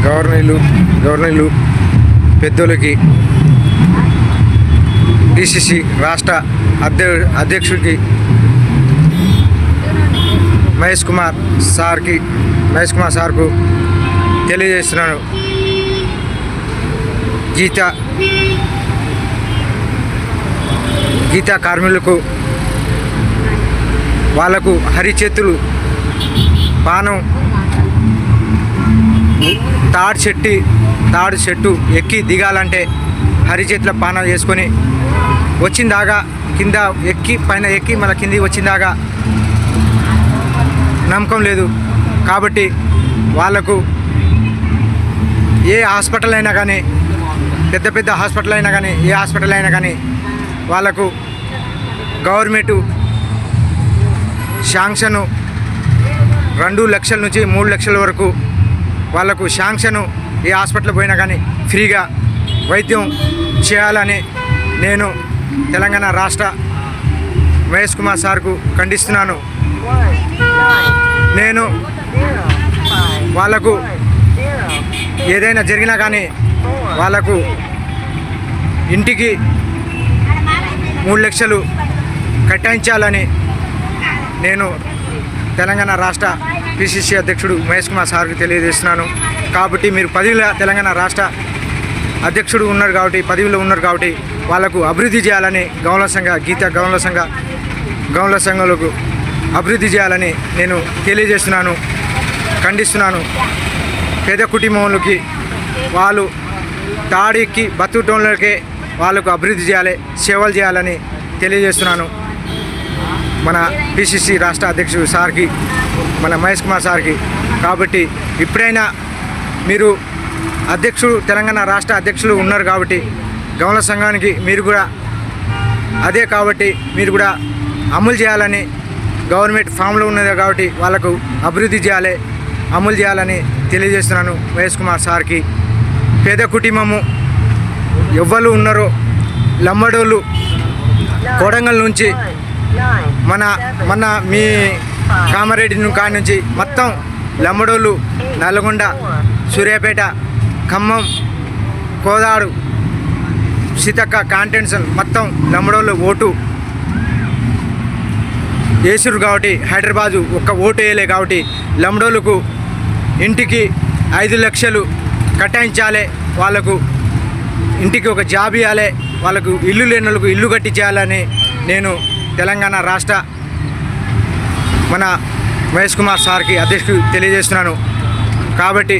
గవర్నర్లు పెద్దోళ్ళకి, డిసిసి రాష్ట్ర అధ్యక్షుడికి మహేష్ కుమార్ సార్కు తెలియజేస్తున్నాను. గీతా కార్మికులకు వాళ్లకు హరిచేతులు పానం తాడు చెట్టు ఎక్కి దిగాలంటే హరిచేతుల పానం చేసుకొని వచ్చిందాగా కింద పైన ఎక్కి మళ్ళీ కింది వచ్చిందాగా నమ్మకం లేదు. కాబట్టి వాళ్లకు ఏ హాస్పిటల్ అయినా కానీ, పెద్ద హాస్పిటల్ అయినా కానీ, ఏ హాస్పిటల్ అయినా కానీ వాళ్లకు గవర్నమెంటు శాంక్షను 2 లక్షల నుంచి 3 లక్షల వరకు వాళ్లకు శాంక్షను ఏ హాస్పిటల్ పోయినా కానీ ఫ్రీగా వైద్యం చేయాలని నేను తెలంగాణ రాష్ట్ర మహేష్ కుమార్ సార్కు ఖండిస్తున్నాను. నేను వాళ్లకు ఏదైనా జరిగినా కానీ వాళ్లకు ఇంటికి 3 లక్షలు కేటాయించాలని నేను తెలంగాణ రాష్ట్ర పిసిసి అధ్యక్షుడు మహేష్ కుమార్ సార్కి తెలియజేస్తున్నాను. కాబట్టి మీరు తెలంగాణ రాష్ట్ర అధ్యక్షుడు ఉన్నారు కాబట్టి, పదవిలో ఉన్నారు కాబట్టి వాళ్లకు అభివృద్ధి చేయాలని గౌన్ల సంఘాలకు అభివృద్ధి చేయాలని నేను తెలియజేస్తున్నాను, ఖండిస్తున్నాను. పేద కుటుంబంలోకి వాళ్ళు తాడికి బతుకుటోళ్ళకే వాళ్ళకు అభివృద్ధి చేయాలి, సేవలు చేయాలని తెలియజేస్తున్నాను. మన పిసిసి రాష్ట్ర అధ్యక్షుడు సార్కి, మన మహేష్ కుమార్ సార్కి. కాబట్టి ఇప్పుడైనా మీరు తెలంగాణ రాష్ట్ర అధ్యక్షులు ఉన్నారు కాబట్టి గౌన్ల సంఘానికి మీరు కూడా అదే కాబట్టి మీరు కూడా అమలు చేయాలని, గవర్నమెంట్ ఫామ్లో ఉన్నది కాబట్టి వాళ్ళకు అభివృద్ధి చేయాలి, అమలు చేయాలని తెలియజేస్తున్నాను మహేష్ కుమార్ సార్కి. పేద కుటుంబము ఎవ్వరు ఉన్నారో లంబడోళ్ళు కొడంగల్ నుంచి మన మీ కామారెడ్డి కాడి నుంచి మొత్తం లంబడోళ్ళు, నల్గొండ, సూర్యాపేట, ఖమ్మం, కోదాడు, సీతక్క కాంటెన్షన్ మొత్తం లంబడోళ్ళు ఓటు వేసురు కాబట్టి హైదరాబాదు ఒక్క ఓటు వేయలే కాబట్టి లంబడోళ్ళకు ఇంటికి 5 లక్షలు కేటాయించాలి, వాళ్ళకు ఇంటికి ఒక జాబ్ ఇవ్వాలి, వాళ్ళకు ఇల్లు లేని వాళ్ళకు ఇల్లు కట్టించాలని నేను తెలంగాణ రాష్ట్ర మన మహేష్ కుమార్ సార్కి అధ్యక్షుడు తెలియజేస్తున్నాను. కాబట్టి